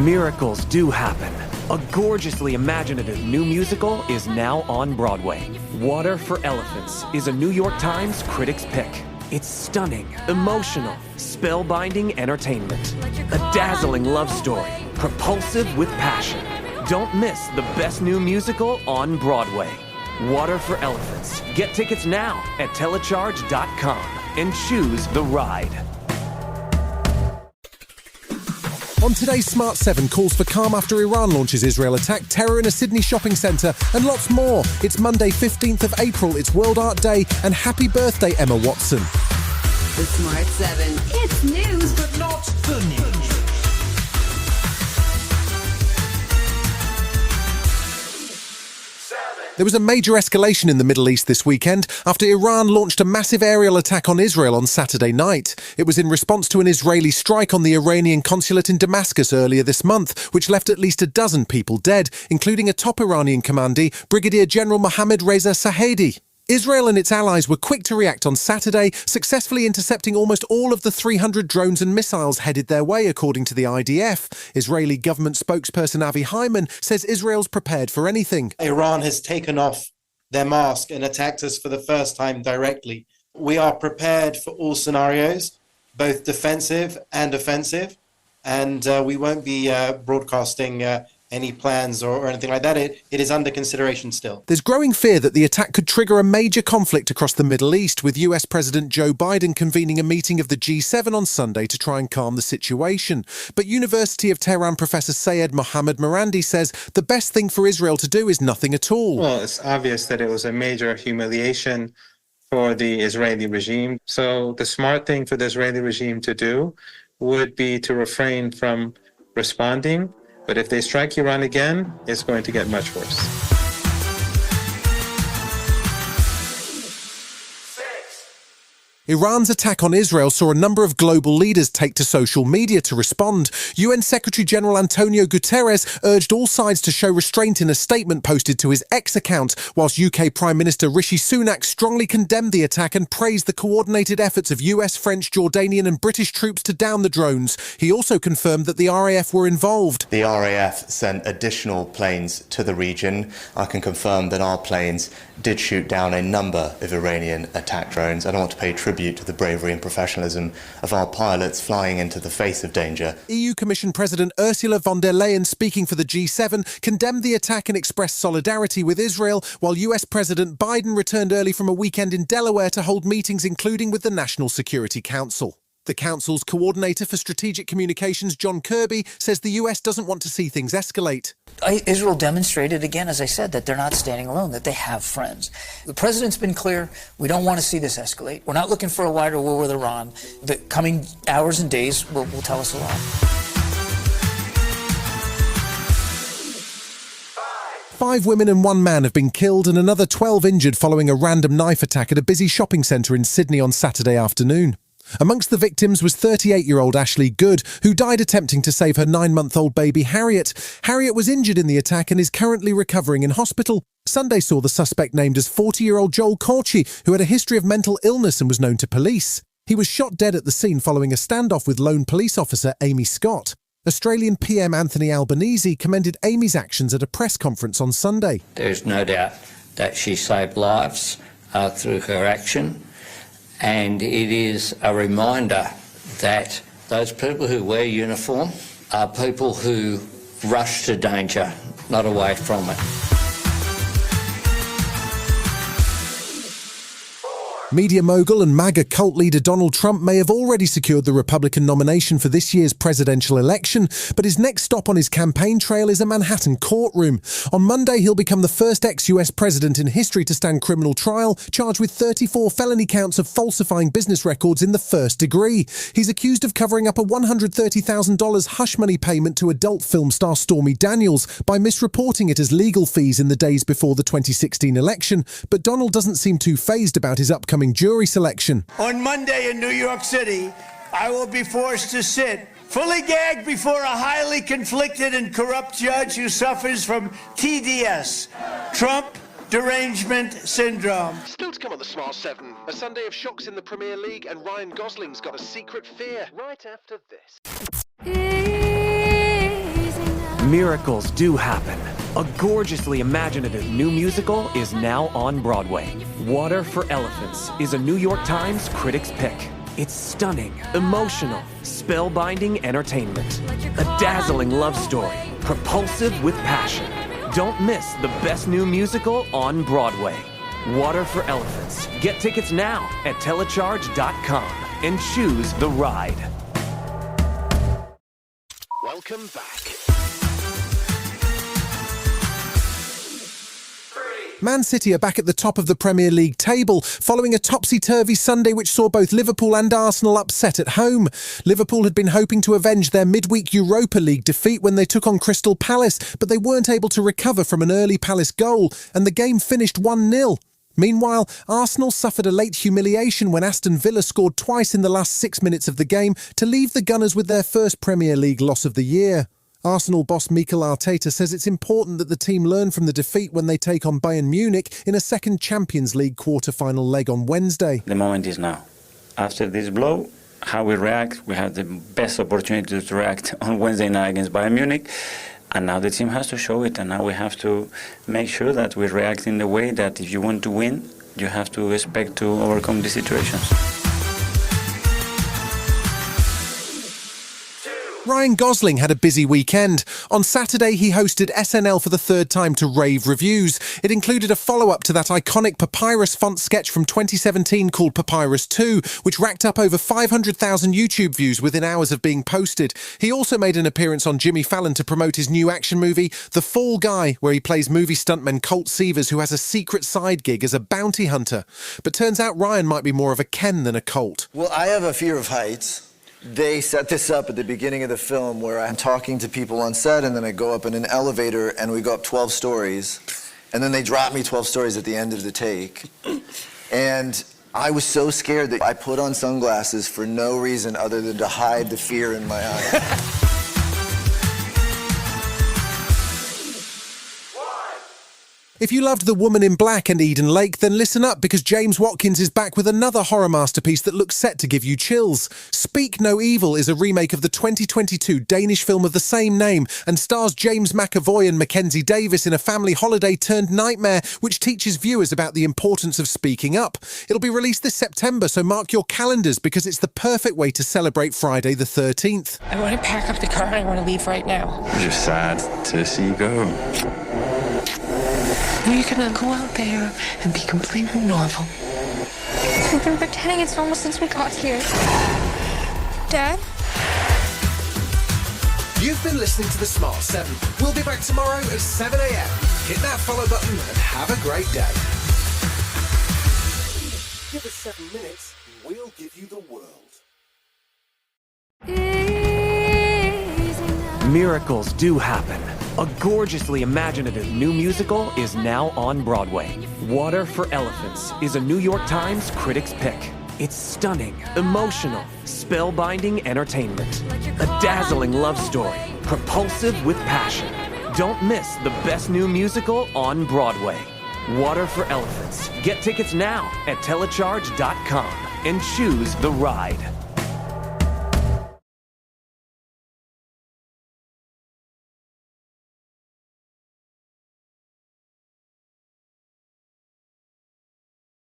Miracles do happen. A gorgeously imaginative new musical is now on Broadway. Water for Elephants is a New York Times critic's pick. It's stunning, emotional, spellbinding entertainment. A dazzling love story, propulsive with passion. Don't miss the best new musical on Broadway. Water for Elephants. Get tickets now at telecharge.com and choose the ride. On today's Smart 7, calls for calm after Iran launches Israel attack, terror in a Sydney shopping centre, and lots more. It's Monday, 15th of April, it's World Art Day, and happy birthday, Emma Watson. The Smart 7. It's news, but not the news. There was a major escalation in the Middle East this weekend after Iran launched a massive aerial attack on Israel on Saturday night. It was in response to an Israeli strike on the Iranian consulate in Damascus earlier this month, which left at least a dozen people dead, including a top Iranian commandee, Brigadier General Mohammad Reza Sahedi. Israel and its allies were quick to react on Saturday, successfully intercepting almost all of the 300 drones and missiles headed their way, according to the IDF. Israeli government spokesperson Avi Hyman says Israel's prepared for anything. Iran has taken off their mask and attacked us for the first time directly. We are prepared for all scenarios, both defensive and offensive, and we won't be broadcasting any plans or anything like that. It is under consideration still. There's growing fear that the attack could trigger a major conflict across the Middle East, with US President Joe Biden convening a meeting of the G7 on Sunday to try and calm the situation. But University of Tehran professor Sayed Mohammad Marandi says the best thing for Israel to do is nothing at all. Well, it's obvious that it was a major humiliation for the Israeli regime. So the smart thing for the Israeli regime to do would be to refrain from responding. But if they strike Iran again, it's going to get much worse. Iran's attack on Israel saw a number of global leaders take to social media to respond. UN Secretary-General Antonio Guterres urged all sides to show restraint in a statement posted to his X account, whilst UK Prime Minister Rishi Sunak strongly condemned the attack and praised the coordinated efforts of US, French, Jordanian and British troops to down the drones. He also confirmed that the RAF were involved. The RAF sent additional planes to the region. I can confirm that our planes did shoot down a number of Iranian attack drones. I don't want to pay tribute to the bravery and professionalism of our pilots flying into the face of danger. EU Commission President Ursula von der Leyen, speaking for the G7, condemned the attack and expressed solidarity with Israel, while US President Biden returned early from a weekend in Delaware to hold meetings including with the National Security Council. The Council's coordinator for strategic communications, John Kirby, says the US doesn't want to see things escalate. Israel demonstrated again, as I said, that they're not standing alone, that they have friends. The president's been clear. We don't want to see this escalate. We're not looking for a wider war with Iran. The coming hours and days will tell us a lot. 5 women and 1 man have been killed and another 12 injured following a random knife attack at a busy shopping centre in Sydney on Saturday afternoon. Amongst the victims was 38-year-old Ashley Good, who died attempting to save her 9-month-old baby Harriet. Harriet was injured in the attack and is currently recovering in hospital. Sunday saw the suspect named as 40-year-old Joel Corchi, who had a history of mental illness and was known to police. He was shot dead at the scene following a standoff with lone police officer Amy Scott. Australian PM Anthony Albanese commended Amy's actions at a press conference on Sunday. There's no doubt that she saved lives through her action. And it is a reminder that those people who wear uniform are people who rush to danger, not away from it. Media mogul and MAGA cult leader Donald Trump may have already secured the Republican nomination for this year's presidential election, but his next stop on his campaign trail is a Manhattan courtroom. On Monday, he'll become the first ex-US president in history to stand criminal trial, charged with 34 felony counts of falsifying business records in the first degree. He's accused of covering up a $130,000 hush money payment to adult film star Stormy Daniels by misreporting it as legal fees in the days before the 2016 election, but Donald doesn't seem too fazed about his upcoming jury selection. On Monday in New York City, I will be forced to sit fully gagged before a highly conflicted and corrupt judge who suffers from TDS, Trump Derangement Syndrome. Still to come on the Smart 7, a Sunday of shocks in the Premier League, and Ryan Gosling's got a secret fear right after this. Easy. Miracles do happen. A gorgeously imaginative new musical is now on Broadway. Water for Elephants is a New York Times Critics' Pick. It's stunning, emotional, spellbinding entertainment. A dazzling love story, propulsive with passion. Don't miss the best new musical on Broadway. Water for Elephants. Get tickets now at telecharge.com and choose the ride. Welcome back. Man City are back at the top of the Premier League table, following a topsy-turvy Sunday which saw both Liverpool and Arsenal upset at home. Liverpool had been hoping to avenge their midweek Europa League defeat when they took on Crystal Palace, but they weren't able to recover from an early Palace goal, and the game finished 1-0. Meanwhile, Arsenal suffered a late humiliation when Aston Villa scored twice in the last 6 minutes of the game to leave the Gunners with their first Premier League loss of the year. Arsenal boss Mikel Arteta says it's important that the team learn from the defeat when they take on Bayern Munich in a second Champions League quarter-final leg on Wednesday. The moment is now. After this blow, how we react, we have the best opportunity to react on Wednesday night against Bayern Munich. And now the team has to show it, and now we have to make sure that we react in the way that if you want to win, you have to expect to overcome the situations. Ryan Gosling had a busy weekend. On Saturday, he hosted SNL for the third time to rave reviews. It included a follow-up to that iconic Papyrus font sketch from 2017 called Papyrus 2, which racked up over 500,000 YouTube views within hours of being posted. He also made an appearance on Jimmy Fallon to promote his new action movie, The Fall Guy, where he plays movie stuntman Colt Seavers, who has a secret side gig as a bounty hunter. But turns out Ryan might be more of a Ken than a Colt. Well, I have a fear of heights. They set this up at the beginning of the film where I'm talking to people on set, and then I go up in an elevator and we go up 12 stories, and then they drop me 12 stories at the end of the take. And I was so scared that I put on sunglasses for no reason other than to hide the fear in my eyes. If you loved The Woman in Black and Eden Lake, then listen up, because James Watkins is back with another horror masterpiece that looks set to give you chills. Speak No Evil is a remake of the 2022 Danish film of the same name and stars James McAvoy and Mackenzie Davis in a family holiday-turned-nightmare which teaches viewers about the importance of speaking up. It'll be released this September, so mark your calendars, because it's the perfect way to celebrate Friday the 13th. I want to pack up the car and I want to leave right now. I'm just sad to see you go. We're gonna go out there and be completely normal. We've been pretending it's normal since we got here. Dad? You've been listening to The Smart 7. We'll be back tomorrow at 7 a.m. Hit that follow button and have a great day. Give us 7 minutes and we'll give you the world. Miracles do happen. A gorgeously imaginative new musical is now on Broadway. Water for Elephants is a New York Times Critics' Pick. It's stunning, emotional, spellbinding entertainment. A dazzling love story, propulsive with passion. Don't miss the best new musical on Broadway. Water for Elephants. Get tickets now at telecharge.com and choose the ride.